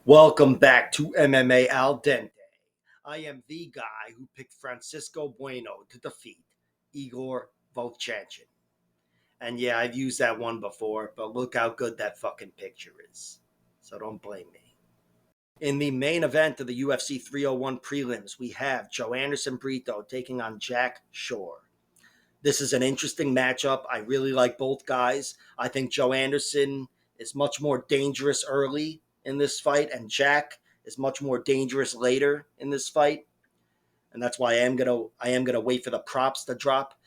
Welcome back to MMA Al Dente. I am the guy who picked Francisco Bueno to defeat Igor Vovchanchin. And yeah, I've used that one before, but look how good that fucking picture is. So don't blame me. In the main event of the UFC 301 prelims, we have Joe Anderson Brito taking on Jack Shore. This is an interesting matchup. I really like both guys. I think Joe Anderson is much more dangerous early in this fight, and Jack is much more dangerous later in this fight. And that's why I am gonna wait for the props to drop,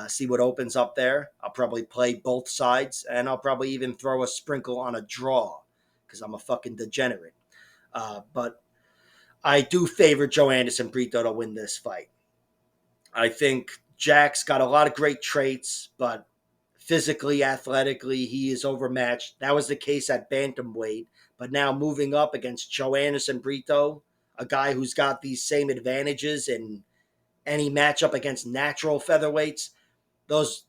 see what opens up there. I'll probably play both sides, and I'll probably even throw a sprinkle on a draw because I'm a fucking degenerate. But I do favor Joe Anderson Brito to win this fight. I think Jack's got a lot of great traits, but physically, athletically, he is overmatched. That was the case at bantamweight, but now moving up against Joe Anderson Brito, a guy who's got these same advantages in any matchup against natural featherweights, those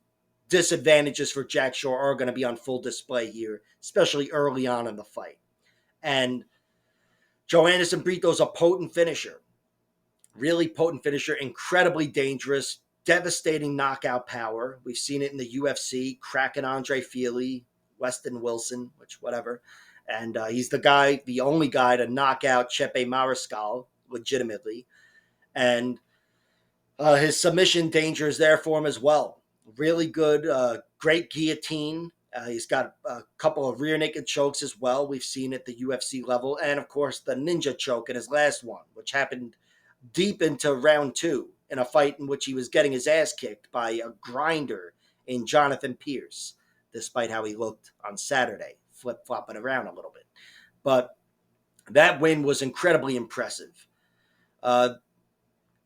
disadvantages for Jack Shore are going to be on full display here, especially early on in the fight. And Joe Anderson Brito's a potent finisher, really potent finisher, incredibly dangerous, devastating knockout power. We've seen it in the UFC, cracking Andre Feely, Weston Wilson, which whatever. And he's the only guy to knock out Chepe Mariscal legitimately. And his submission danger is there for him as well. Really good, great guillotine. He's got a couple of rear naked chokes as well. We've seen at the UFC level. And of course, the ninja choke in his last one, which happened deep into round two in a fight in which he was getting his ass kicked by a grinder in Jonathan Pierce, despite how he looked on Saturday, flip flopping around a little bit. But that win was incredibly impressive. Uh,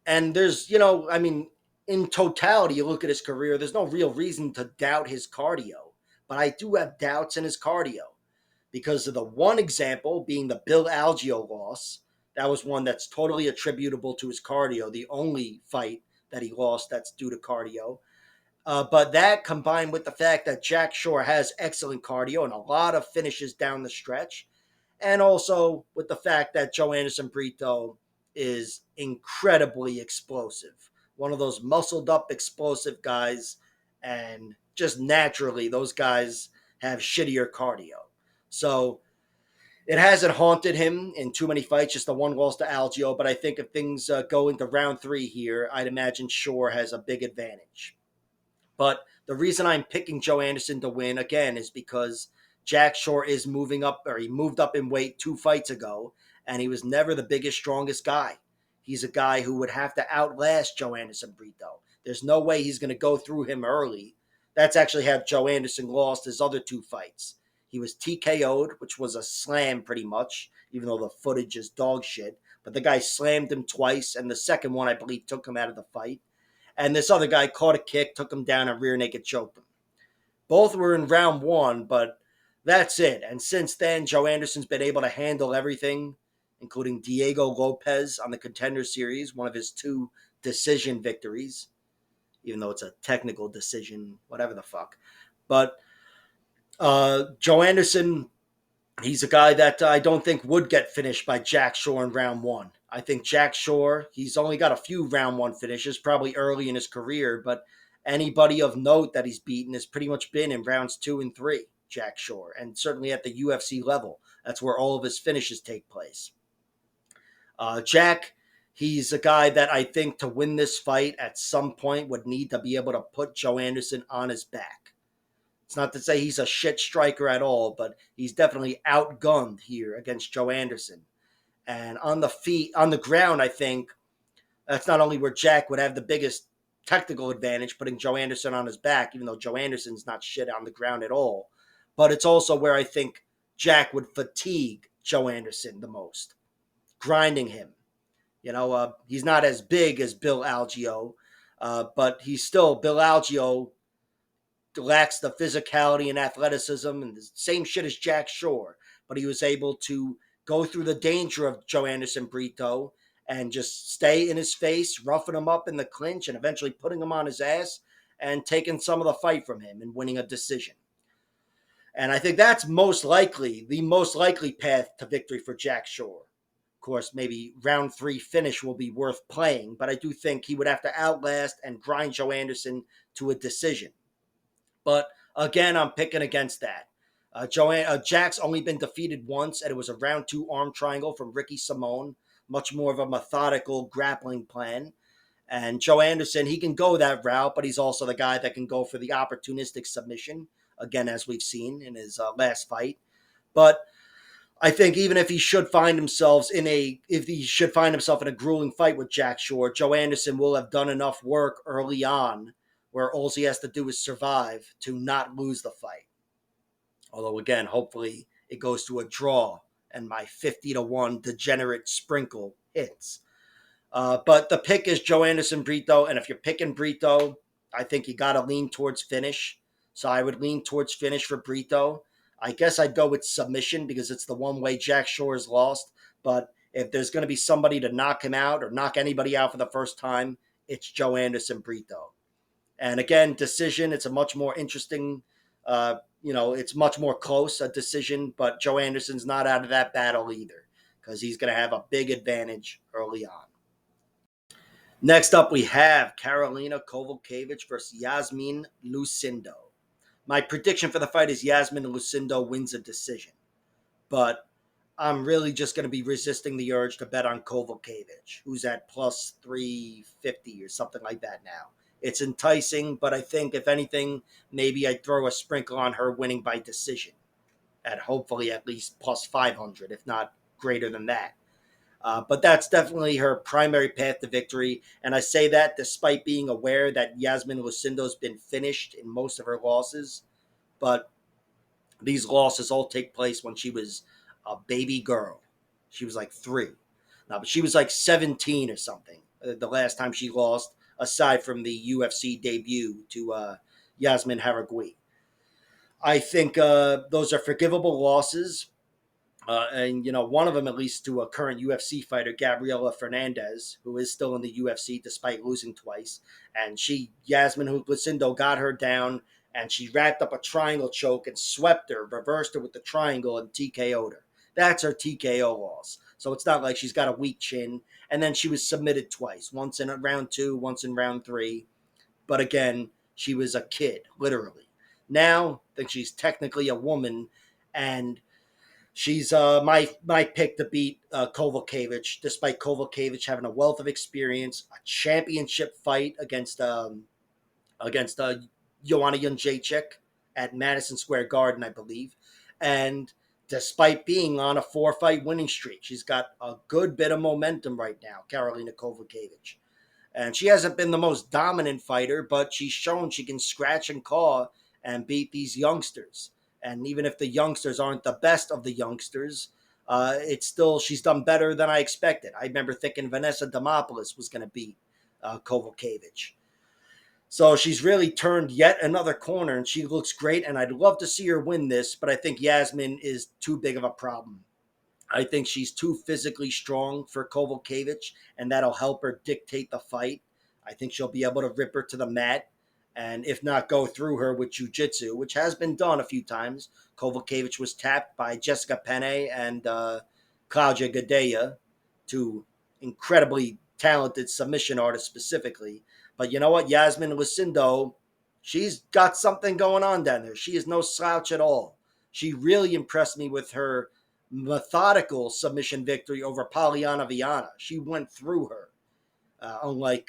and there's, in totality, you look at his career, there's no real reason to doubt his cardio. But I do have doubts in his cardio because of the one example being the Bill Algeo loss. That was one that's totally attributable to his cardio, the only fight that he lost that's due to cardio. But that combined with the fact that Jack Shore has excellent cardio and a lot of finishes down the stretch, and also with the fact that Joe Anderson Brito is incredibly explosive. One of those muscled up, explosive guys, and just naturally, those guys have shittier cardio. So it hasn't haunted him in too many fights, just the one loss to Algeo. But I think if things go into round three here, I'd imagine Shore has a big advantage. But the reason I'm picking Joe Anderson to win again is because Jack Shore is moving up, or he moved up in weight 2 fights ago, and he was never the biggest, strongest guy. He's a guy who would have to outlast Joe Anderson Brito. There's no way he's going to go through him early. That's actually how Joe Anderson lost his other 2 fights. He was TKO'd, which was a slam pretty much, even though the footage is dog shit. But the guy slammed him twice, and the second one, I believe, took him out of the fight. And this other guy caught a kick, took him down, and rear naked choked him. Both were in round one, but that's it. And since then, Joe Anderson's been able to handle everything, including Diego Lopez on the Contender Series, one of his 2 decision victories, even though it's a technical decision, whatever the fuck. But Joe Anderson, he's a guy that I don't think would get finished by Jack Shore in round one. I think Jack Shore, he's only got a few round one finishes, probably early in his career, but anybody of note that he's beaten has pretty much been in rounds 2 and 3, Jack Shore, and certainly at the UFC level. That's where all of his finishes take place. Jack, he's a guy that I think to win this fight at some point would need to be able to put Joe Anderson on his back. It's not to say he's a shit striker at all, but he's definitely outgunned here against Joe Anderson. And on the feet, on the ground, I think that's not only where Jack would have the biggest technical advantage, putting Joe Anderson on his back, even though Joe Anderson's not shit on the ground at all. But it's also where I think Jack would fatigue Joe Anderson the most, grinding him. He's not as big as Bill Algeo, but he's still Bill Algeo lacks the physicality and athleticism and the same shit as Jack Shore, but he was able to go through the danger of Joe Anderson Brito and just stay in his face, roughing him up in the clinch, and eventually putting him on his ass and taking some of the fight from him and winning a decision. And I think that's the most likely path to victory for Jack Shore. Of course, maybe round 3 finish will be worth playing, but I do think he would have to outlast and grind Joe Anderson to a decision. But again, I'm picking against that. Jack's only been defeated once, and it was a round 2 arm triangle from Ricky Simone. Much more of a methodical grappling plan. And Joe Anderson, he can go that route, but he's also the guy that can go for the opportunistic submission, again, as we've seen in his last fight. But I think even if he should find himself in a grueling fight with Jack Shore, Joe Anderson will have done enough work early on where all he has to do is survive to not lose the fight. Although again, hopefully it goes to a draw and my 50-1 degenerate sprinkle hits. But the pick is Joe Anderson Brito, and if you're picking Brito, I think you got to lean towards finish. So I would lean towards finish for Brito. I guess I'd go with submission because it's the one way Jack Shore has lost. But if there's going to be somebody to knock him out or knock anybody out for the first time, it's Joe Anderson Brito. And again, decision, it's a much more interesting, it's much more close, a decision, but Joe Anderson's not out of that battle either because he's going to have a big advantage early on. Next up, we have Karolina Kowalkiewicz versus Iasmin Lucindo. My prediction for the fight is Iasmin Lucindo wins a decision, but I'm really just going to be resisting the urge to bet on Kowalkiewicz, who's at plus 350 or something like that now. It's enticing, but I think, if anything, maybe I'd throw a sprinkle on her winning by decision at hopefully at least plus 500, if not greater than that. But that's definitely her primary path to victory. And I say that despite being aware that Iasmin Lucindo's been finished in most of her losses. But these losses all take place when she was a baby girl. She was like 3. No, but she was like 17 or something the last time she lost, aside from the UFC debut to Yasmin Haragui. I think those are forgivable losses. And one of them at least to a current UFC fighter, Gabriela Fernandez, who is still in the UFC despite losing twice. And Yasmin Lucindo got her down, and she wrapped up a triangle choke and swept her, reversed her with the triangle, and TKO'd her. That's her TKO loss. So it's not like she's got a weak chin. And then she was submitted twice, once in round 2, once in round 3. But again, she was a kid, literally. Now, I think she's technically a woman, and she's my pick to beat Kowalkiewicz, despite Kowalkiewicz having a wealth of experience, a championship fight against Joanna Jędrzejczyk at Madison Square Garden, I believe, and despite being on a 4-fight winning streak, she's got a good bit of momentum right now, Karolina Kowalkiewicz. And she hasn't been the most dominant fighter, but she's shown she can scratch and claw and beat these youngsters. And even if the youngsters aren't the best of the youngsters, it's still, she's done better than I expected. I remember thinking Vanessa Demopoulos was going to beat Kowalkiewicz. So she's really turned yet another corner, and she looks great. And I'd love to see her win this, but I think Yasmin is too big of a problem. I think she's too physically strong for Kowalkiewicz, and that'll help her dictate the fight. I think she'll be able to rip her to the mat, and if not, go through her with jiu-jitsu, which has been done a few times. Kowalkiewicz was tapped by Jessica Penne and Claudia Gadelha, two incredibly talented submission artists specifically. But you know what? Yasmin Lucindo, she's got something going on down there. She is no slouch at all. She really impressed me with her methodical submission victory over Polyana Viana. She went through her. Unlike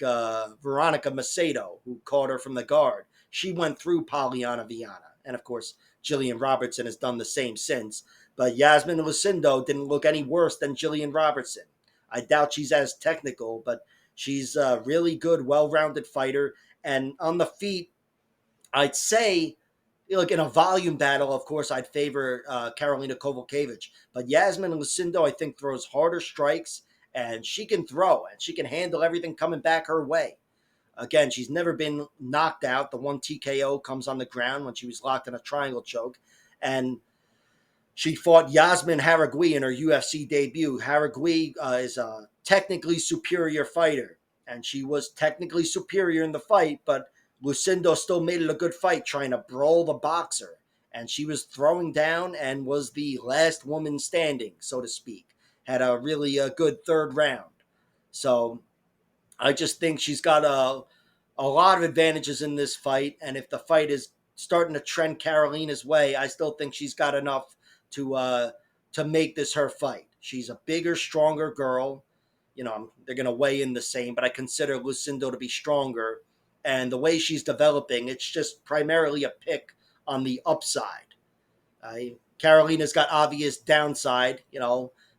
Veronica Macedo, who caught her from the guard. She went through Polyana Viana. And of course, Jillian Robertson has done the same since. But Yasmin Lucindo didn't look any worse than Jillian Robertson. I doubt she's as technical, but she's a really good, well-rounded fighter. And on the feet, I'd say, like in a volume battle, of course, I'd favor Karolina Kowalkiewicz. But Yasmin Lucindo, I think, throws harder strikes, and she can throw, and she can handle everything coming back her way. Again, she's never been knocked out. The one TKO comes on the ground when she was locked in a triangle choke. And she fought Yasmin Haragui in her UFC debut. Haragui is a technically superior fighter, and she was technically superior in the fight, but Lucindo still made it a good fight, trying to brawl the boxer and she was throwing down and was the last woman standing, so to speak. Had a really good third round. So I just think she's got a lot of advantages in this fight, and if the fight is starting to trend Karolina's way, I still think she's got enough to make this her fight. She's a bigger, stronger girl. They're going to weigh in the same, but I consider Lucindo to be stronger, and the way she's developing, it's just primarily a pick on the upside. Karolina's got obvious downside,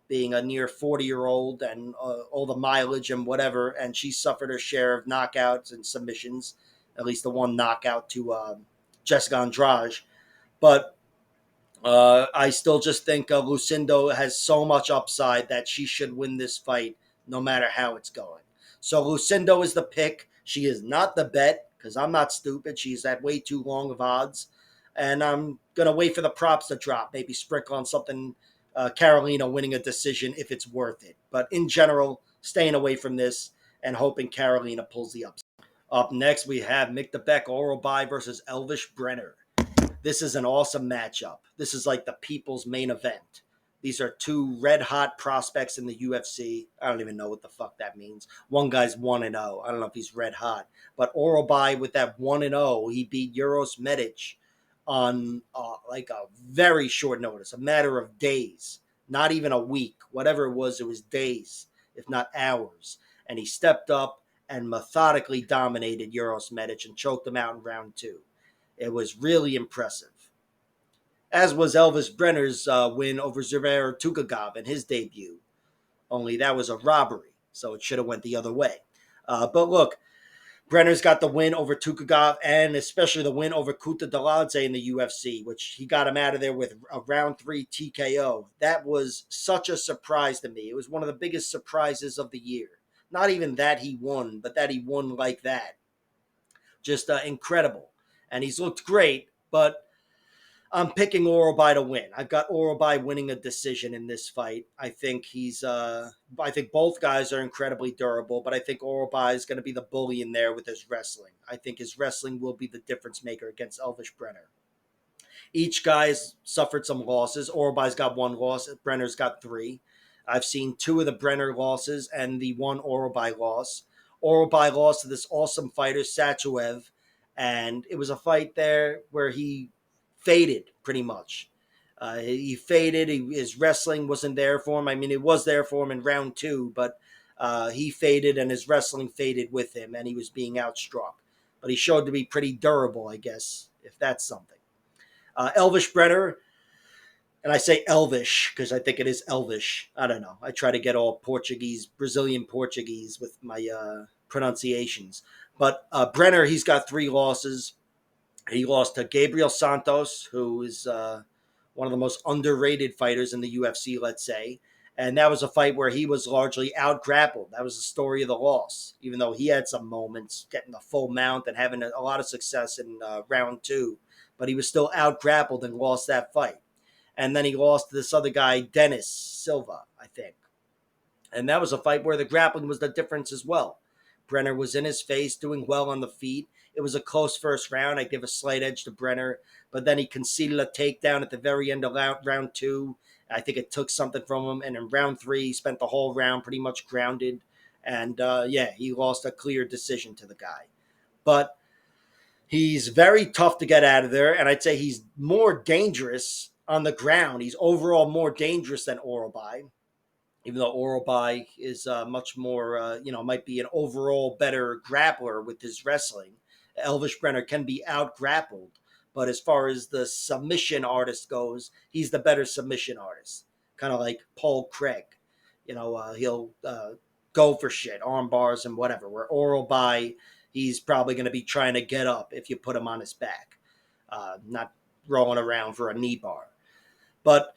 being a near 40-year-old and all the mileage and whatever, and she suffered her share of knockouts and submissions, at least the one knockout to Jessica Andrade. But I still just think Lucindo has so much upside that she should win this fight no matter how it's going. So Lucindo is the pick. She is not the bet because I'm not stupid. She's at way too long of odds. And I'm going to wait for the props to drop, maybe sprinkle on something Karolina winning a decision if it's worth it. But in general, staying away from this and hoping Karolina pulls the upset. Up next, we have Mick the Beck Orolbai versus Elvish Brenner. This is an awesome matchup. This is like the people's main event. These are two red hot prospects in the UFC. I don't even know what the fuck that means. One guy's 1-0. I don't know if he's red hot. But Orolbai with that 1-0, he beat Uros Medic on like a very short notice, a matter of days, not even a week. Whatever it was days, if not hours. And he stepped up and methodically dominated Uros Medic and choked him out in round 2. It was really impressive. As was Elvis Brenner's win over Zverev Tukagov in his debut. Only that was a robbery, so it should have went the other way. But look, Brenner's got the win over Tukagov and especially the win over Kuta Daladze in the UFC, which he got him out of there with a round 3 TKO. That was such a surprise to me. It was one of the biggest surprises of the year. Not even that he won, but that he won like that. Just incredible. And he's looked great, but I'm picking Orolbai to win. I've got Orolbai winning a decision in this fight. I think I think both guys are incredibly durable, but I think Orolbai is going to be the bully in there with his wrestling. I think his wrestling will be the difference maker against Elvish Brenner. Each guy's suffered some losses. Orolbai's got 1 loss. Brenner's got 3. I've seen 2 of the Brenner losses and the 1 Orolbai loss. Orolbai lost to this awesome fighter, Sachuev, and it was a fight there where he faded pretty much. He faded. His wrestling wasn't there for him. I mean, it was there for him in round 2, but he faded and his wrestling faded with him, and he was being outstruck. But he showed to be pretty durable, I guess, if that's something. Elvish Brenner, and I say Elvish because I think it is Elvish. I don't know. I try to get all Portuguese, Brazilian Portuguese with my pronunciations. But Brenner, he's got 3 losses. He lost to Gabriel Santos, who is one of the most underrated fighters in the UFC, let's say. And that was a fight where he was largely out-grappled. That was the story of the loss, even though he had some moments getting the full mount and having a lot of success in round 2. But he was still out-grappled and lost that fight. And then he lost to this other guy, Dennis Silva, I think. And that was a fight where the grappling was the difference as well. Brenner was in his face, doing well on the feet. It was a close first round. I give a slight edge to Brenner, but then he conceded a takedown at the very end of round 2. I think it took something from him. And in round 3, he spent the whole round pretty much grounded. And he lost a clear decision to the guy. But he's very tough to get out of there. And I'd say he's more dangerous on the ground. He's overall more dangerous than Orolbai. Even though Orolbai is much more, might be an overall better grappler with his wrestling. Elvish Brenner can be out-grappled, but as far as the submission artist goes, he's the better submission artist. Kind of like Paul Craig. He'll go for shit, arm bars and whatever, where Orolbai, he's probably going to be trying to get up if you put him on his back, not rolling around for a knee bar. But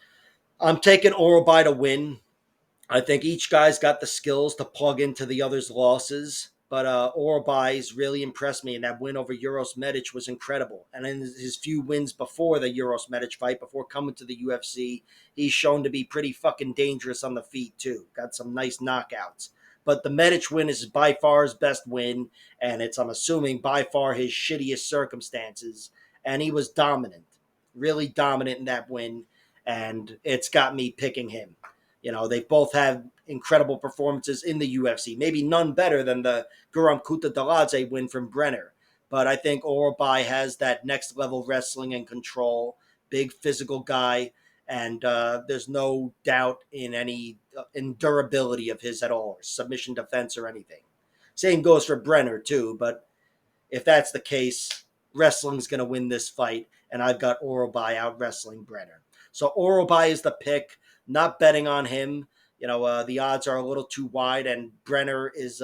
I'm taking Orolbai to win. I think each guy's got the skills to plug into the other's losses, but Orolbai's really impressed me, and that win over Uros Medic was incredible. And in his few wins before the Uros Medic fight, before coming to the UFC, he's shown to be pretty fucking dangerous on the feet too. Got some nice knockouts. But the Medic win is by far his best win, and it's, I'm assuming, by far his shittiest circumstances, and he was dominant. really dominant in that win, and it's got me picking him. They both have incredible performances in the UFC. Maybe none better than the Guram Kuta Daladze win from Brenner. But I think Orolbai has that next level wrestling and control, big physical guy, and there's no doubt in any in durability of his at all, or submission defense or anything. Same goes for Brenner too, but if that's the case, wrestling's going to win this fight, and I've got Orolbai out wrestling Brenner. So Orolbai is the pick. Not betting on him. The odds are a little too wide, and Brenner is.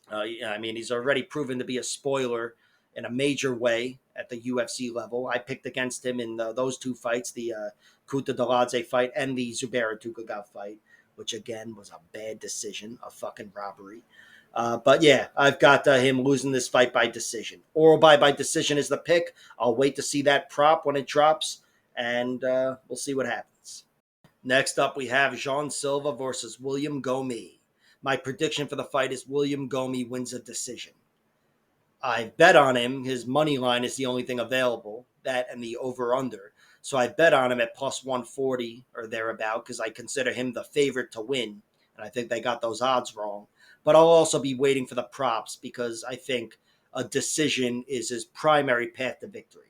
He's already proven to be a spoiler in a major way at the UFC level. I picked against him in those two fights, the Kuta Daladze fight and the Zubaira Tukhugov fight, which again was a bad decision, a fucking robbery. But yeah, I've got him losing this fight by decision. Orolbai by decision is the pick. I'll wait to see that prop when it drops, and we'll see what happens. Next up, we have Jean Silva versus William Gomis. My prediction for the fight is William Gomis wins a decision. I bet on him. His money line is the only thing available, that and the over-under. So I bet on him at plus 140 or thereabout because I consider him the favorite to win. And I think they got those odds wrong. But I'll also be waiting for the props because I think a decision is his primary path to victory.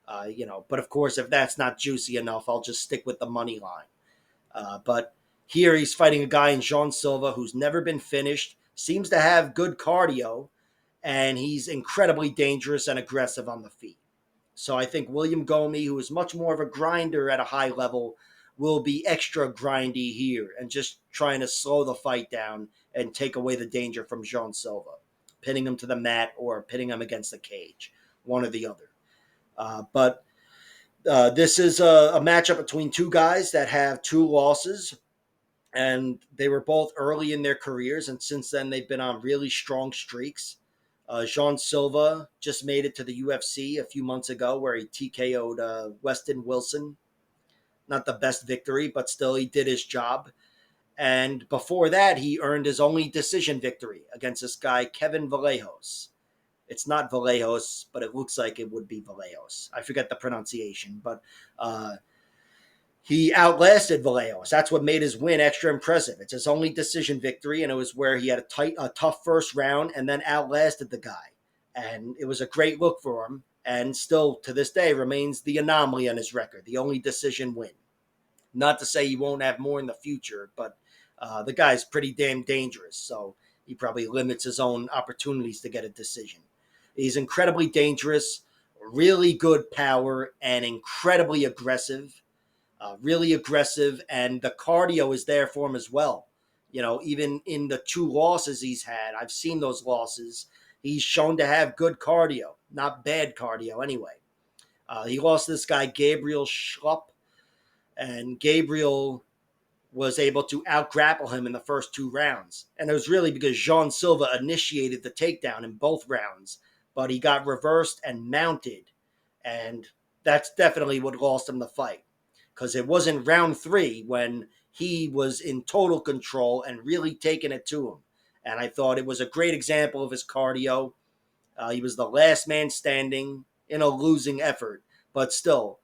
But of course, if that's not juicy enough, I'll just stick with the money line. But here he's fighting a guy in Jean Silva who's never been finished, seems to have good cardio, and he's incredibly dangerous and aggressive on the feet. So I think William Gomis, who is much more of a grinder at a high level, will be extra grindy here and just trying to slow the fight down and take away the danger from Jean Silva, pinning him to the mat or pinning him against the cage, one or the other. But this is a matchup between two guys that have two losses, and they were both early in their careers, and since then they've been on really strong streaks. Jean Silva just made it to the UFC a few months ago where he TKO'd Weston Wilson. Not the best victory, but still he did his job. And before that, he earned his only decision victory against this guy, Kevin Vallejos. It's not Vallejos, but it looks like it would be Vallejos. I forget the pronunciation, but he outlasted Vallejos. That's what made his win extra impressive. It's his only decision victory, and it was where he had a tough first round and then outlasted the guy. And it was a great look for him, and still to this day remains the anomaly on his record, the only decision win. Not to say he won't have more in the future, but the guy's pretty damn dangerous, so he probably limits his own opportunities to get a decision. He's incredibly dangerous, really good power, and incredibly aggressive. Really aggressive, and the cardio is there for him as well. Even in the two losses he's had, I've seen those losses. He's shown to have good cardio, not bad cardio anyway. He lost to this guy, Gabriel Schlupp, and Gabriel was able to out-grapple him in the first two rounds. And it was really because Jean Silva initiated the takedown in both rounds, but he got reversed and mounted, and that's definitely what lost him the fight. Because it was in round 3 when he was in total control and really taking it to him. And I thought it was a great example of his cardio. He was the last man standing in a losing effort, but still,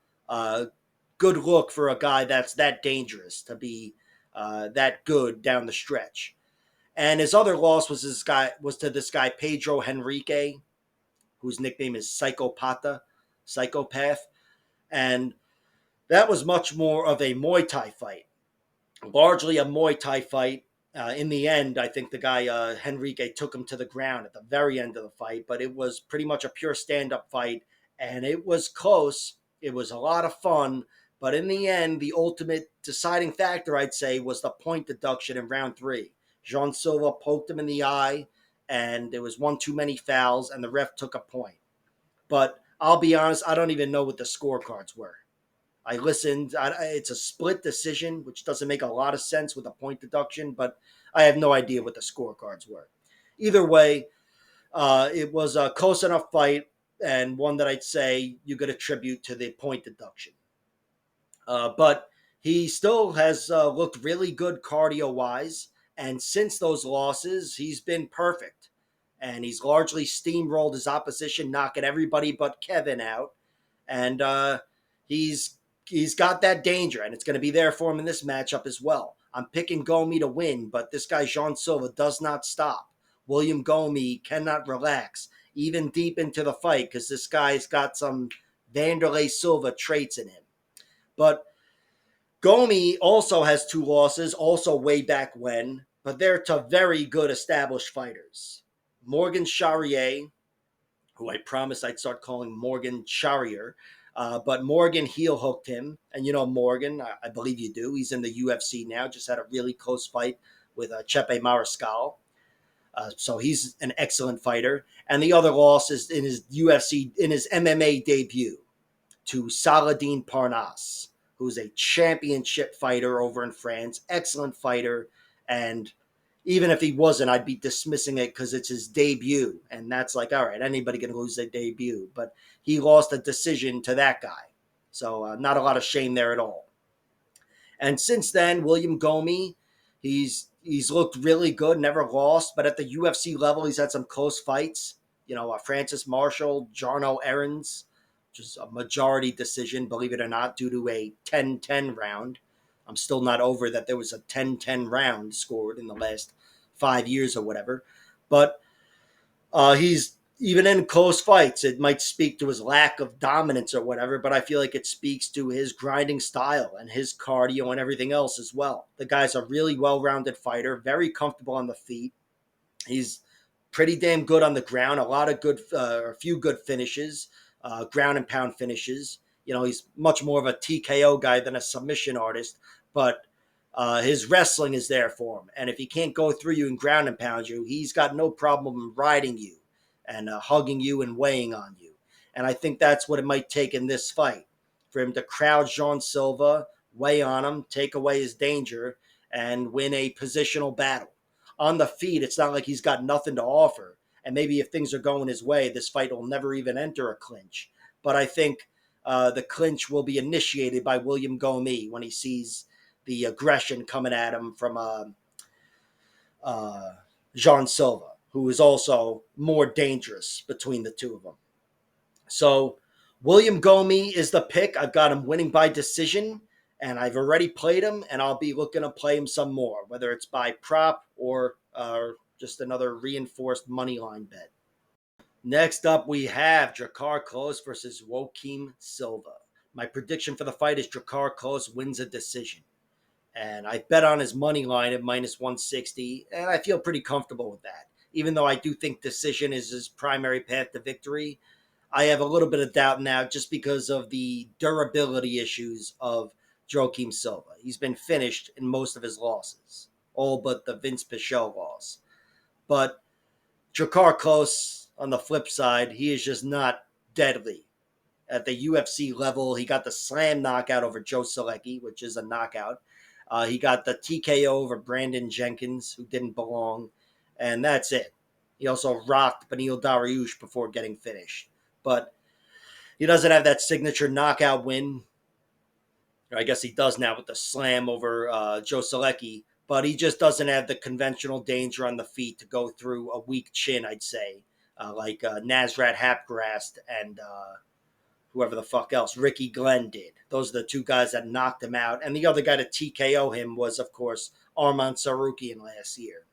good look for a guy that's that dangerous to be that good down the stretch. And his other loss was to this guy Pedro Henrique, whose nickname is Psychopath, and that was much more of a Muay Thai fight, largely a Muay Thai fight. In the end, I think the guy Henrique took him to the ground at the very end of the fight, but it was pretty much a pure stand-up fight, and it was close. It was a lot of fun, but in the end, the ultimate deciding factor, I'd say, was the point deduction in round 3. Jean Silva poked him in the eye, and there was one too many fouls, and the ref took a point. But I'll be honest, I don't even know what the scorecards were. I listened. It's a split decision, which doesn't make a lot of sense with a point deduction, but I have no idea what the scorecards were. Either way, it was a close enough fight and one that I'd say you could attribute to the point deduction. But he still has looked really good cardio-wise, and since those losses, he's been perfect. And he's largely steamrolled his opposition, knocking everybody but Kevin out. and he's he's got that danger, and it's going to be there for him in this matchup as well. I'm picking Gomi to win, but this guy Jean Silva does not stop. William Gomi cannot relax, even deep into the fight, because this guy's got some Vanderlei Silva traits in him. But Gomi also has two losses, also way back when, but they're to very good established fighters. Morgan Charrier, who I promised I'd start calling Morgan Charrier, but Morgan heel hooked him. And you know Morgan, I believe you do. He's in the UFC now, just had a really close fight with Chepe Mariscal. So he's an excellent fighter. And the other loss is in his MMA debut to Saladin Parnasse, who's a championship fighter over in France, excellent fighter. And even if he wasn't, I'd be dismissing it because it's his debut. And that's like, all right, anybody can lose their debut. But he lost a decision to that guy. So not a lot of shame there at all. And since then, William Gomi, he's looked really good, never lost. But at the UFC level, he's had some close fights. You know, Francis Marshall, Jarno Aarons, just a majority decision, believe it or not, due to a 10-10 round. I'm still not over that there was a 10-10 round scored in the last 5 years or whatever. But he's even in close fights. It might speak to his lack of dominance or whatever, but I feel like it speaks to his grinding style and his cardio and everything else as well. The guy's a really well-rounded fighter, very comfortable on the feet. He's pretty damn good on the ground. A few good finishes, ground and pound finishes. You know, he's much more of a TKO guy than a submission artist, but his wrestling is there for him. And if he can't go through you and ground and pound you, he's got no problem riding you and hugging you and weighing on you. And I think that's what it might take in this fight for him to crowd Jean Silva, weigh on him, take away his danger, and win a positional battle. On the feet, it's not like he's got nothing to offer. And maybe if things are going his way, this fight will never even enter a clinch. But I think the clinch will be initiated by William Gomi when he sees the aggression coming at him from Jean Silva, who is also more dangerous between the two of them. So William Gomi is the pick. I've got him winning by decision, and I've already played him, and I'll be looking to play him some more, whether it's by prop or just another reinforced money line bet. Next up, we have Drakkar Klose versus Joaquim Silva. My prediction for the fight is Drakkar Klose wins a decision. And I bet on his money line at minus 160, and I feel pretty comfortable with that. Even though I do think decision is his primary path to victory, I have a little bit of doubt now just because of the durability issues of Joaquim Silva. He's been finished in most of his losses, all but the Vince Pichel loss. But Drakkar Klose, on the flip side, he is just not deadly. At the UFC level, he got the slam knockout over Joe Solecki, which is a knockout. He got the TKO over Brandon Jenkins, who didn't belong, and that's it. He also rocked Beneil Dariush before getting finished. But he doesn't have that signature knockout win. Or I guess he does now with the slam over Joe Solecki, but he just doesn't have the conventional danger on the feet to go through a weak chin, I'd say, like Nasrat Hapgrast and whoever the fuck else, Ricky Glenn did. Those are the two guys that knocked him out. And the other guy to TKO him was, of course, Arman Sarukian last year.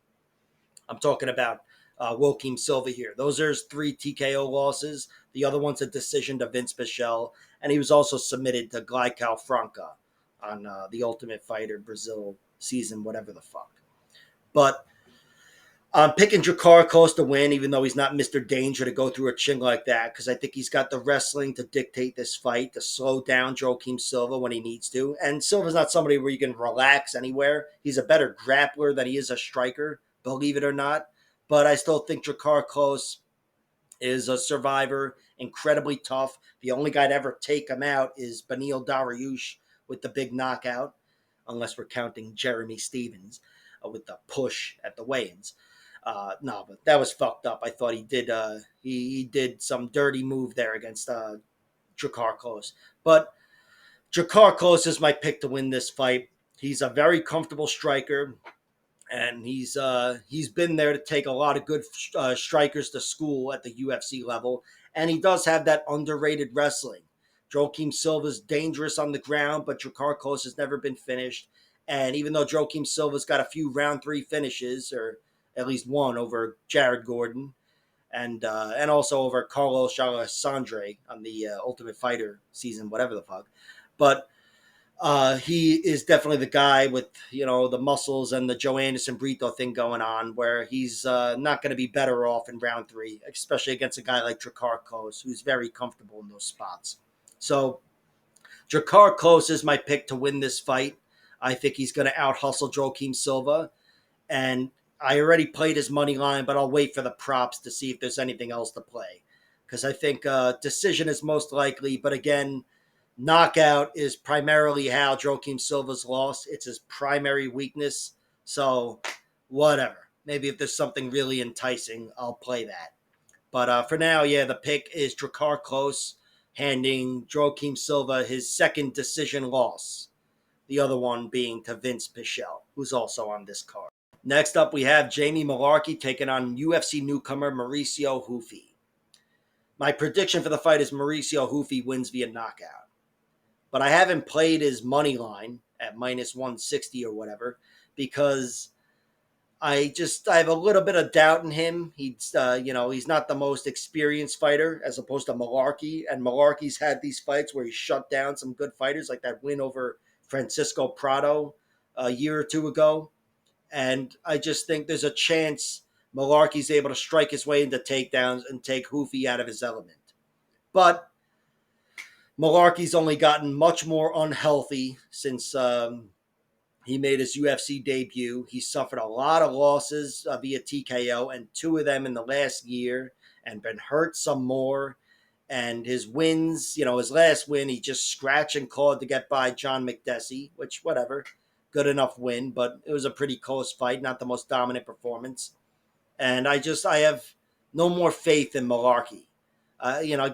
I'm talking about Joaquim Silva here. Those are his 3 TKO losses. The other one's a decision to Vince Pichel. And he was also submitted to Glycal Franca on the Ultimate Fighter Brazil season, whatever the fuck. But I'm picking Drakkar Klose to win, even though he's not Mr. Danger to go through a chin like that, because I think he's got the wrestling to dictate this fight, to slow down Joaquim Silva when he needs to. And Silva's not somebody where you can relax anywhere. He's a better grappler than he is a striker, believe it or not. But I still think Drakkar Klose is a survivor, incredibly tough. The only guy to ever take him out is Beneil Dariush with the big knockout, unless we're counting Jeremy Stevens with the push at the weigh-ins. No, but that was fucked up. I thought he did he did some dirty move there against Drakkar Klose. But Drakkar Klose is my pick to win this fight. He's a very comfortable striker, and he's been there to take a lot of good strikers to school at the UFC level, and he does have that underrated wrestling. Joaquim Silva's dangerous on the ground, but Drakkar Klose has never been finished. And even though Joaquim Silva's got a few round 3 finishes, or at least one over Jared Gordon, and also over Carlos Alessandre on the Ultimate Fighter season, whatever the fuck. But he is definitely the guy with the muscles and the Joe Anderson Brito thing going on, where he's not going to be better off in round 3, especially against a guy like Drakkar Klose, who's very comfortable in those spots. So Drakkar Klose is my pick to win this fight. I think he's going to out hustle Joaquim Silva, and I already played his money line, but I'll wait for the props to see if there's anything else to play, because I think decision is most likely. But again, knockout is primarily how Joaquim Silva's lost. It's his primary weakness. So whatever. Maybe if there's something really enticing, I'll play that. But for now, yeah, the pick is Drakkar Klose, handing Joaquim Silva his second decision loss. The other one being to Vince Pichel, who's also on this card. Next up, we have Jamie Mullarkey taking on UFC newcomer Mauricio Ruffy. My prediction for the fight is Mauricio Ruffy wins via knockout. But I haven't played his money line at minus 160 or whatever, because I have a little bit of doubt in him. He's not the most experienced fighter as opposed to Mullarkey, and Mullarkey's had these fights where he shut down some good fighters, like that win over Francisco Prado a year or two ago. And I just think there's a chance Mullarkey's able to strike his way into takedowns and take Ruffy out of his element. But Mullarkey's only gotten much more unhealthy since he made his UFC debut. He suffered a lot of losses via TKO, and 2 of them in the last year, and been hurt some more. And his wins, his last win, he just scratched and clawed to get by John McDessie, which, whatever, good enough win, but it was a pretty close fight, not the most dominant performance. And I have no more faith in Mullarkey.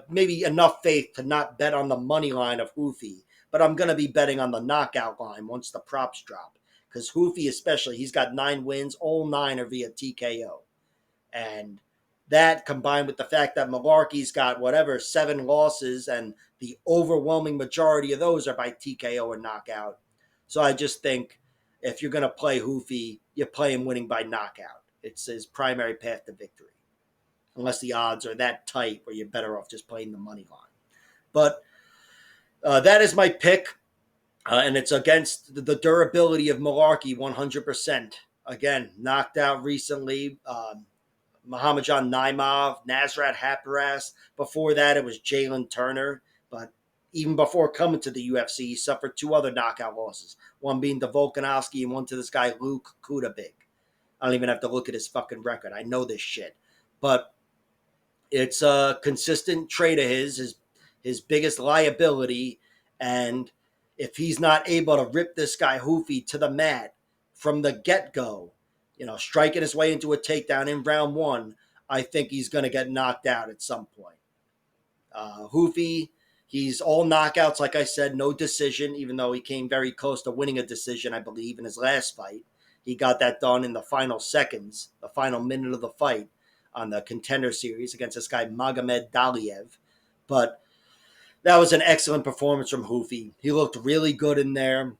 Maybe enough faith to not bet on the money line of Ruffy, but I'm going to be betting on the knockout line once the props drop. Because Ruffy especially, he's got 9 wins, all 9 are via TKO. And that, combined with the fact that Mullarkey's got 7 losses, and the overwhelming majority of those are by TKO or knockout. So I just think if you're going to play Ruffy, you play him winning by knockout. It's his primary path to victory. Unless the odds are that tight where you're better off just playing the money line. But that is my pick. And it's against the durability of Mullarkey 100%. Again, knocked out recently. Muhammadjan Naimov, Nasrat Haqparast. Before that, it was Jalen Turner. But even before coming to the UFC, he suffered 2 other knockout losses. One being to Volkanovski and one to this guy, Luke Kudabig. I don't even have to look at his fucking record. I know this shit. But it's a consistent trait of his biggest liability. And if he's not able to rip this guy Ruffy to the mat from the get-go, striking his way into a takedown in round 1, I think he's going to get knocked out at some point. Ruffy, he's all knockouts, like I said, no decision, even though he came very close to winning a decision, I believe, in his last fight. He got that done in the final seconds, the final minute of the fight on the Contender Series against this guy, Magomed Daliev. But that was an excellent performance from Ruffy. He looked really good in there,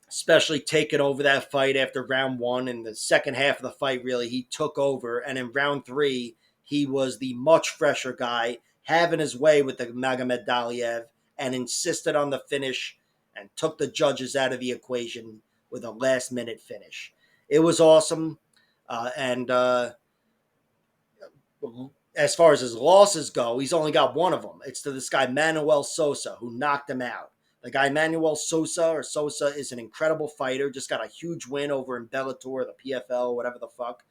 especially taking over that fight after round 1. In the second half of the fight, really, he took over. And in round 3, he was the much fresher guy, having his way with the Magomed Daliev, and insisted on the finish and took the judges out of the equation with a last-minute finish. It was awesome. And as far as his losses go, he's only got one of them. It's to this guy, Manuel Sosa, who knocked him out. The guy, Manuel Sosa is an incredible fighter. Just got a huge win over in Bellator, the PFL, whatever the fuck,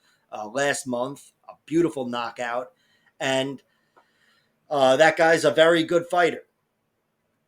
last month. A beautiful knockout. And that guy's a very good fighter.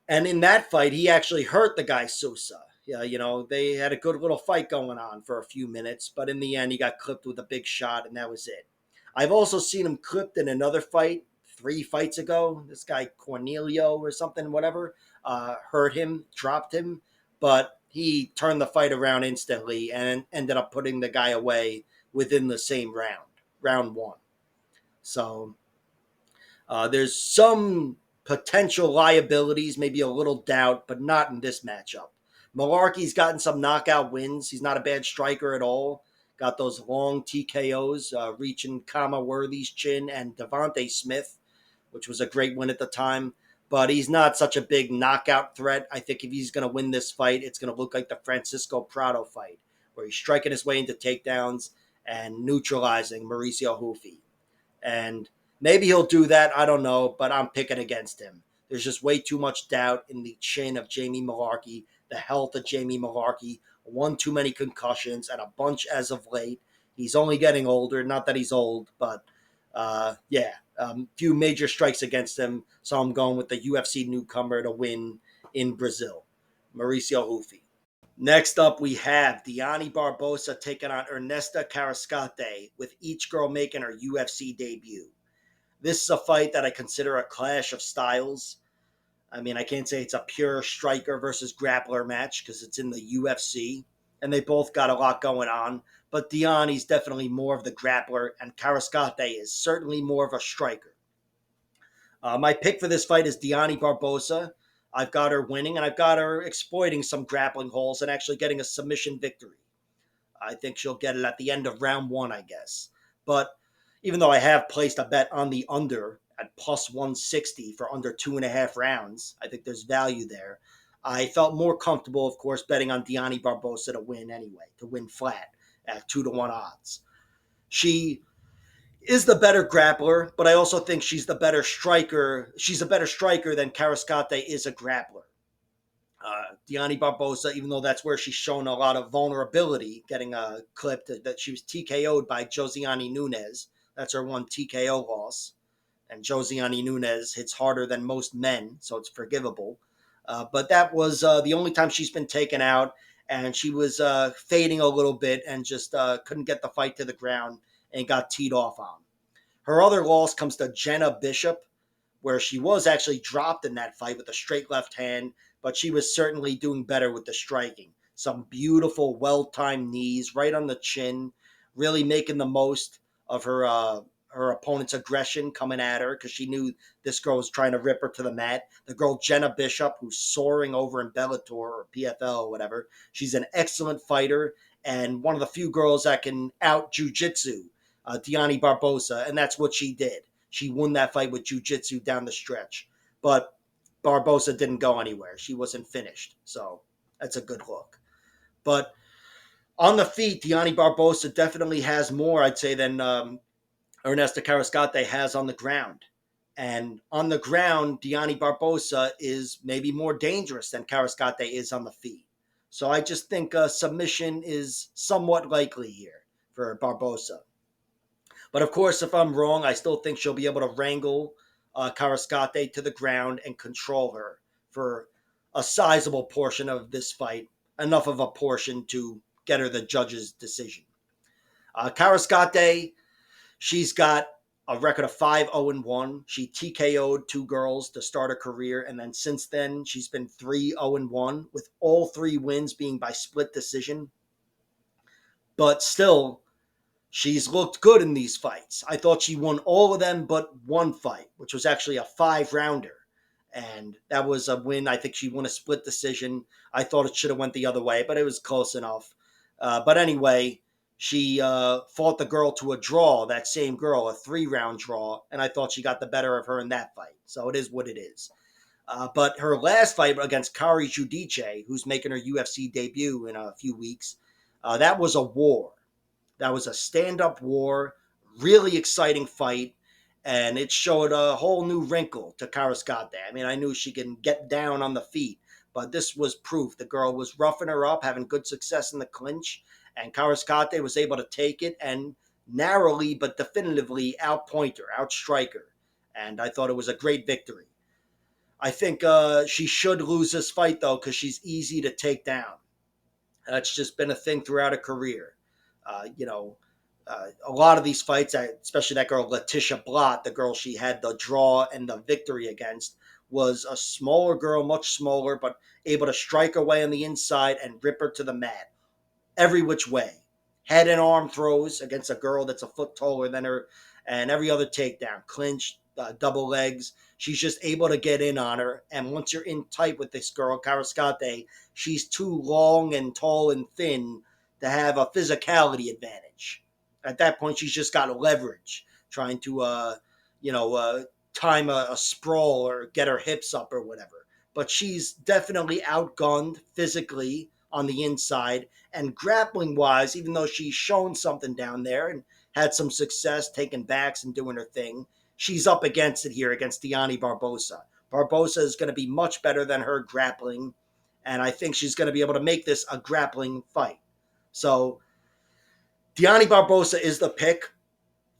And in that fight, he actually hurt the guy Sosa. Yeah, they had a good little fight going on for a few minutes, but in the end, he got clipped with a big shot, and that was it. I've also seen him clipped in another fight 3 fights ago. This guy Cornelio or something, whatever, hurt him, dropped him, but he turned the fight around instantly and ended up putting the guy away within the same round 1. So there's some potential liabilities, maybe a little doubt, but not in this matchup. Mullarkey's gotten some knockout wins. He's not a bad striker at all. Got those long TKOs, reaching Kama Worthy's chin and Devontae Smith, which was a great win at the time. But he's not such a big knockout threat. I think if he's going to win this fight, it's going to look like the Francisco Prado fight, where he's striking his way into takedowns and neutralizing Mauricio Ruffy. And maybe he'll do that. I don't know, but I'm picking against him. There's just way too much doubt in the chin of Jamie Mullarkey, the health of Jamie Mullarkey, one too many concussions, and a bunch as of late. He's only getting older. Not that he's old, but yeah, few major strikes against him. So I'm going with the UFC newcomer to win in Brazil, Mauricio Ruffy. Next up, we have Diani Barbosa taking on Ernesta Carrascate, with each girl making her UFC debut. This is a fight that I consider a clash of styles. I mean, I can't say it's a pure striker versus grappler match because it's in the UFC, and they both got a lot going on. But Diani's definitely more of the grappler, and Carrascate is certainly more of a striker. My pick for this fight is Diani Barbosa. I've got her winning, and I've got her exploiting some grappling holes and actually getting a submission victory. I think she'll get it at the end of round one, I guess. But even though I have placed a bet on the under at plus 160 for under 2.5 rounds, I think there's value there. I felt more comfortable, of course, betting on Diani Barbosa to win anyway, to win flat at 2-1 odds. She is the better grappler, but I also think she's the better striker. She's a better striker than Carrascate is a grappler. Diani Barbosa, even though that's where she's shown a lot of vulnerability, getting a clip that she was TKO'd by Josiane Nunes. That's her one TKO loss. And Josiane Nunes hits harder than most men, so it's forgivable. But that was the only time she's been taken out, and she was fading a little bit and just couldn't get the fight to the ground and got teed off on. Her other loss comes to Jenna Bishop, where she was actually dropped in that fight with a straight left hand, but she was certainly doing better with the striking. Some beautiful, well-timed knees right on the chin, really making the most of her opponent's aggression coming at her because she knew this girl was trying to rip her to the mat. The girl Jenna Bishop, who's soaring over in Bellator or PFL or whatever, she's an excellent fighter and one of the few girls that can out jiu-jitsu Diani Barbosa, and that's what she did. She won that fight with jiu-jitsu down the stretch. But Barbosa didn't go anywhere. She wasn't finished. So that's a good look. But on the feet, Diani Barbosa definitely has more, I'd say, than Ernesta Carrascate has on the ground. And on the ground, Diani Barbosa is maybe more dangerous than Carrascate is on the feet. So I just think submission is somewhat likely here for Barbosa. But of course, if I'm wrong, I still think she'll be able to wrangle Karascate to the ground and control her for a sizable portion of this fight, enough of a portion to get her the judge's decision. Karascate, she's got a record of 5-0-1. She TKO'd two girls to start her career, and then since then, she's been 3-0-1, with all three wins being by split decision. But still, she's looked good in these fights. I thought she won all of them but one fight, which was actually a 5-rounder. And that was a win. I think she won a split decision. I thought it should have went the other way, but it was close enough. But anyway, she fought the girl to a draw, that same girl, a 3-round draw, and I thought she got the better of her in that fight. So it is what it is. But her last fight against Kari Judice, who's making her UFC debut in a few weeks, that was a war. That was a stand-up war, really exciting fight, and it showed a whole new wrinkle to Karascate. I mean, I knew she can get down on the feet, but this was proof. The girl was roughing her up, having good success in the clinch, and Karascate was able to take it and narrowly but definitively outpoint her, outstrike her. And I thought it was a great victory. I think she should lose this fight, though, because she's easy to take down. That's just been a thing throughout her career. A lot of these fights, especially that girl Letitia Blott, the girl she had the draw and the victory against, was a smaller girl, much smaller, but able to strike her way on the inside and rip her to the mat every which way. Head and arm throws against a girl that's a foot taller than her, and every other takedown, clinch, double legs. She's just able to get in on her. And once you're in tight with this girl, Karascate, she's too long and tall and thin to have a physicality advantage. At that point, she's just got leverage, trying to, time a sprawl or get her hips up or whatever. But she's definitely outgunned physically on the inside and grappling wise, even though she's shown something down there and had some success taking backs and doing her thing, she's up against it here against Diani Barbosa. Barbosa is going to be much better than her grappling, and I think she's going to be able to make this a grappling fight. So Diani Barbosa is the pick.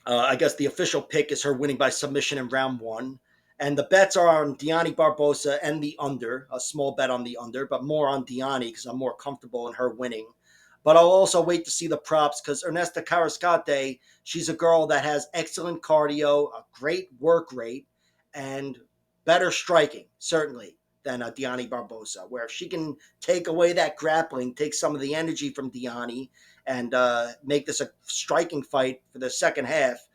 I guess the official pick is her winning by submission in round one. And the bets are on Diani Barbosa and the under, a small bet on the under, but more on Diani because I'm more comfortable in her winning. But I'll also wait to see the props because Ernesta Karascate, she's a girl that has excellent cardio, a great work rate, and better striking, certainly, than Diani Barbosa. Where if she can take away that grappling, take some of the energy from Diani, and make this a striking fight for the second half,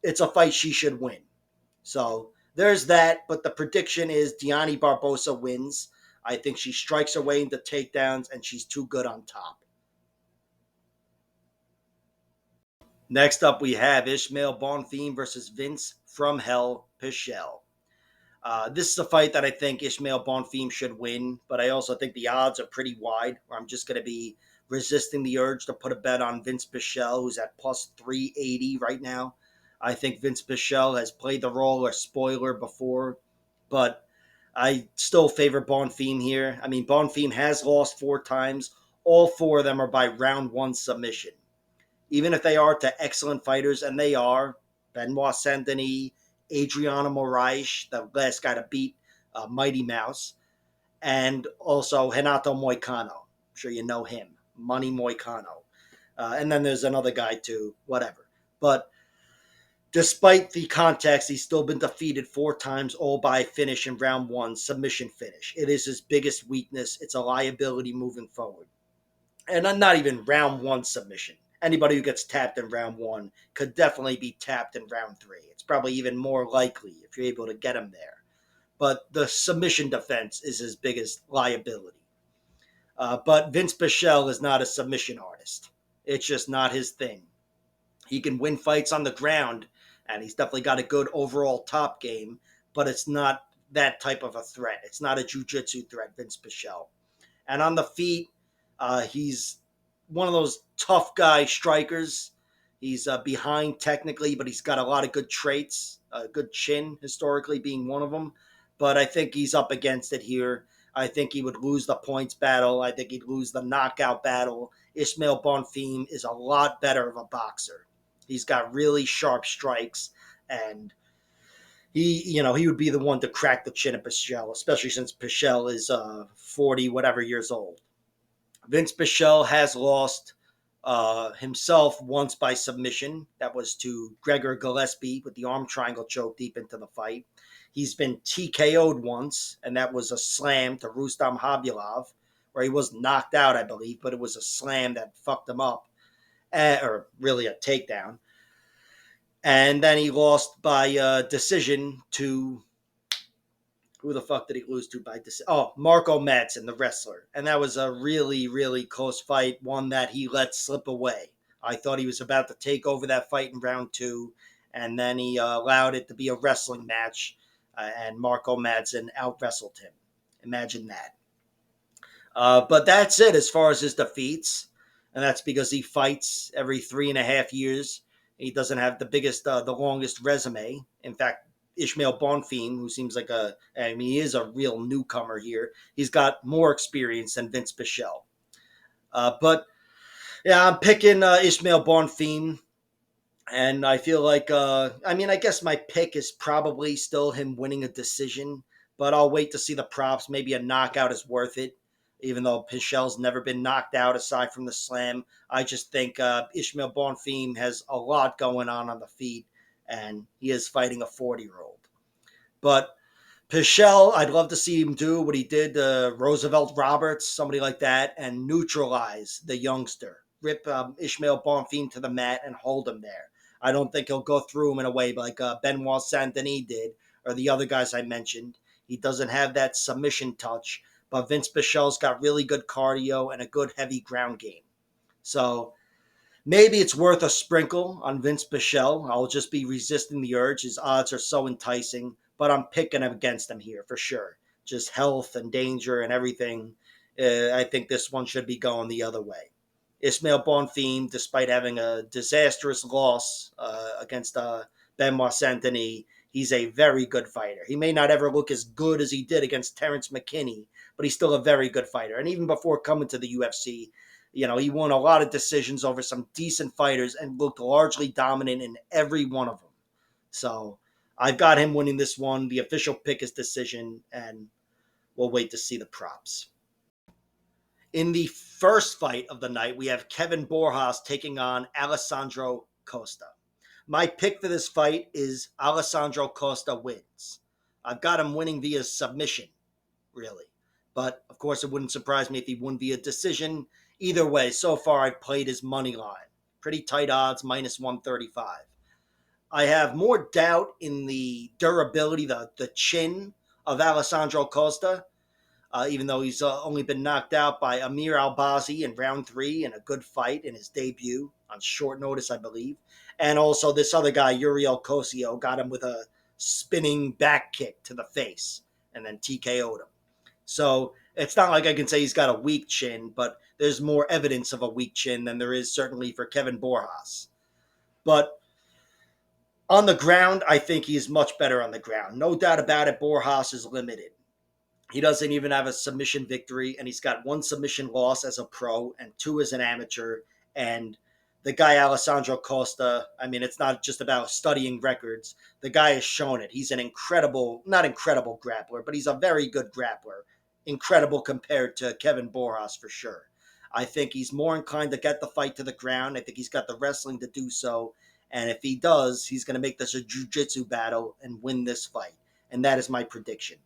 it's a fight she should win. So there's that. But the prediction is Diani Barbosa wins. I think she strikes her way into takedowns and she's too good on top. Next up, we have Ishmael Bonfim versus Vince from Hell Pichel. This is a fight that I think Ishmael Bonfim should win, but I also think the odds are pretty wide. I'm just going to be resisting the urge to put a bet on Vince Pichel, who's at plus 380 right now. I think Vince Pichel has played the role of spoiler before, but I still favor Bonfim here. I mean, Bonfim has lost 4 times. All 4 of them are by round 1 submission. Even if they are to excellent fighters, and they are, Benoit Saint Denis, Adriano Moraes, the last guy to beat Mighty Mouse, and also Renato Moicano. I'm sure you know him, Money Moicano. And then there's another guy too, whatever. But despite the context, he's still been defeated 4 times, all by finish in round 1, submission finish. It is his biggest weakness. It's a liability moving forward. And not even round 1 submission. Anybody who gets tapped in round 1 could definitely be tapped in round 3. It's probably even more likely if you're able to get him there. But the submission defense is his biggest liability. But Vince Pichel is not a submission artist. It's just not his thing. He can win fights on the ground, and he's definitely got a good overall top game, but it's not that type of a threat. It's not a jiu-jitsu threat, Vince Pichel. And on the feet, he's one of those tough guy strikers. He's behind technically, but he's got a lot of good traits. A good chin, historically, being one of them. But I think he's up against it here. I think he would lose the points battle. I think he'd lose the knockout battle. Ishmael Bonfim is a lot better of a boxer. He's got really sharp strikes, and he would be the one to crack the chin of Pichel, especially since Pichel is 40 whatever years old. Vince Pichel has lost himself once by submission. That was to Gregor Gillespie with the arm triangle choke deep into the fight. He's been TKO'd once, and that was a slam to Rustam Habilov, where he was knocked out, I believe, but it was a slam that fucked him up, or really a takedown. And then he lost by decision to, who the fuck did he lose to by decision? Oh, Marco Madsen, the wrestler. And that was a really, really close fight, one that he let slip away. I thought he was about to take over that fight in round 2, and then he allowed it to be a wrestling match, and Marco Madsen out-wrestled him. Imagine that. But that's it as far as his defeats, and that's because he fights every 3.5 years. He doesn't have the longest resume. In fact, Ishmael Bonfim, who seems like he is a real newcomer here. He's got more experience than Vince Pichel. But yeah, I'm picking Ishmael Bonfim, and I feel like, I guess my pick is probably still him winning a decision, but I'll wait to see the props. Maybe a knockout is worth it, even though Pichel's never been knocked out aside from the slam. I just think Ishmael Bonfim has a lot going on the feet, and he is fighting a 40-year-old. But Pichel, I'd love to see him do what he did to Roosevelt Roberts, somebody like that, and neutralize the youngster. Rip Ishmael Bonfim to the mat and hold him there. I don't think he'll go through him in a way like Benoit Saint Denis did, or the other guys I mentioned. He doesn't have that submission touch, but Vince Pichel's got really good cardio and a good heavy ground game. So maybe it's worth a sprinkle on Vince Pichel. I'll just be resisting the urge. His odds are so enticing, but I'm picking against him here for sure. Just health and danger and everything. I think this one should be going the other way. Ismail Bonfim, despite having a disastrous loss against Benoit Saint Denis, he's a very good fighter. He may not ever look as good as he did against Terrence McKinney, but he's still a very good fighter. And even before coming to the UFC, he won a lot of decisions over some decent fighters and looked largely dominant in every one of them. So I've got him winning this one. The official pick is decision, and we'll wait to see the props. In the first fight of the night, we have Kevin Borjas taking on Alessandro Costa. My pick for this fight is Alessandro Costa wins. I've got him winning via submission, really. But, of course, it wouldn't surprise me if he won via decision. Either way, so far I've played his money line. Pretty tight odds, minus 135. I have more doubt in the durability, the chin of Alessandro Costa, even though he's only been knocked out by Amir Albazi in round 3 in a good fight in his debut on short notice, I believe. And also this other guy, Uriel Cosio, got him with a spinning back kick to the face and then TKO'd him. So it's not like I can say he's got a weak chin, but there's more evidence of a weak chin than there is certainly for Kevin Borjas. But on the ground, I think he's much better on the ground. No doubt about it, Borjas is limited. He doesn't even have a submission victory, and he's got 1 submission loss as a pro and 2 as an amateur. And the guy, Alessandro Costa, I mean, it's not just about studying records. The guy has shown it. He's an not incredible grappler, but he's a very good grappler. Incredible compared to Kevin Borjas for sure. I think he's more inclined to get the fight to the ground. I think he's got the wrestling to do so. And if he does, he's going to make this a jiu-jitsu battle and win this fight. And that is my prediction.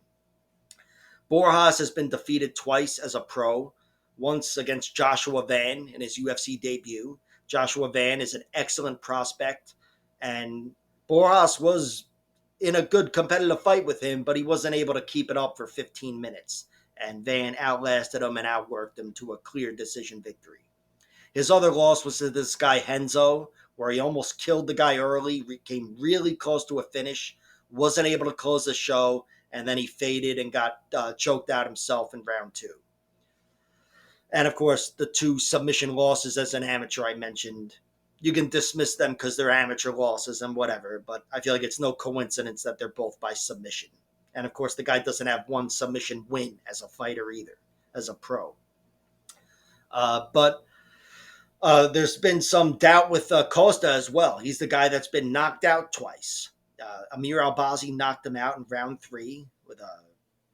Borjas has been defeated twice as a pro, once against Joshua Van in his UFC debut. Joshua Van is an excellent prospect, and Borjas was in a good competitive fight with him, but he wasn't able to keep it up for 15 minutes, and Van outlasted him and outworked him to a clear decision victory. His other loss was to this guy Henzo, where he almost killed the guy early, came really close to a finish, wasn't able to close the show, and then he faded and got choked out himself in round 2. And, of course, the 2 submission losses as an amateur I mentioned, you can dismiss them because they're amateur losses and whatever, but I feel like it's no coincidence that they're both by submission. And, of course, the guy doesn't have 1 submission win as a fighter either, as a pro. But there's been some doubt with Costa as well. He's the guy that's been knocked out twice. Amir Albazi knocked him out in round 3 with a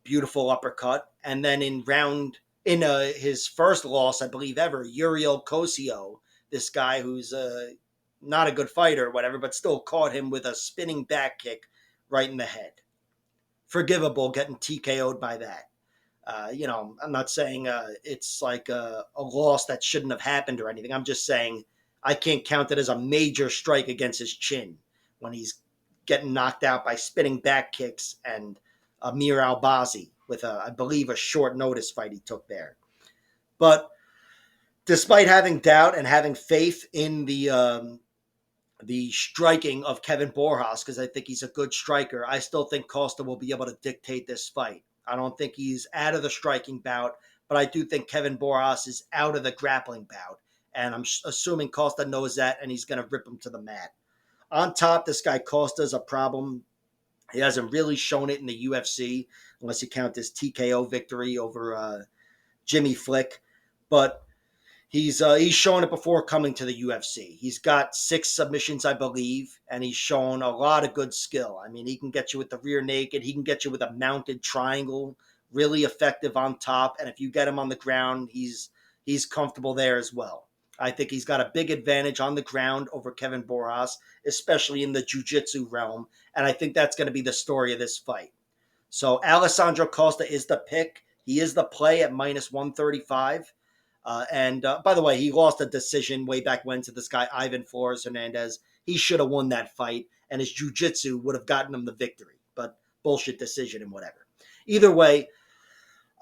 beautiful uppercut. And then in his first loss, I believe ever, Uriel Cosio, this guy who's not a good fighter or whatever, but still caught him with a spinning back kick right in the head. Forgivable getting TKO'd by that. I'm not saying it's like a loss that shouldn't have happened or anything. I'm just saying I can't count it as a major strike against his chin when he's getting knocked out by spinning back kicks and Amir Albazi with, I believe, a short notice fight he took there. But despite having doubt and having faith in the striking of Kevin Borjas, because I think he's a good striker, I still think Costa will be able to dictate this fight. I don't think he's out of the striking bout, but I do think Kevin Borjas is out of the grappling bout. And I'm assuming Costa knows that, and he's going to rip him to the mat. On top, this guy Costa is a problem. He hasn't really shown it in the UFC, unless you count this TKO victory over Jimmy Flick. But he's shown it before coming to the UFC. He's got 6 submissions, I believe, and he's shown a lot of good skill. I mean, he can get you with the rear naked. He can get you with a mounted triangle, really effective on top. And if you get him on the ground, he's comfortable there as well. I think he's got a big advantage on the ground over Kevin Borjas, especially in the jiu-jitsu realm. And I think that's going to be the story of this fight. So Alessandro Costa is the pick. He is the play at minus 135. And by the way, he lost a decision way back when to this guy, Ivan Flores Hernandez. He should have won that fight, and his jiu-jitsu would have gotten him the victory. But bullshit decision and whatever. Either way,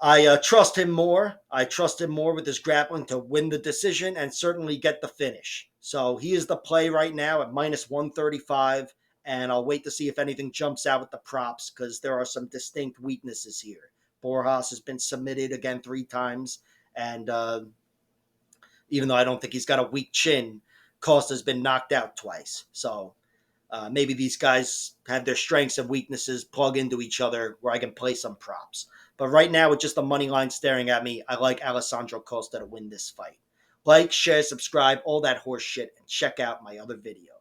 I trust him more. I trust him more with his grappling to win the decision and certainly get the finish. So he is the play right now at minus 135, and I'll wait to see if anything jumps out with the props because there are some distinct weaknesses here. Borjas has been submitted again 3 times, and even though I don't think he's got a weak chin, Costa's been knocked out twice. So maybe these guys have their strengths and weaknesses plug into each other where I can play some props. But right now, with just the money line staring at me, I like Alessandro Costa to win this fight. Like, share, subscribe, all that horse shit, and check out my other videos.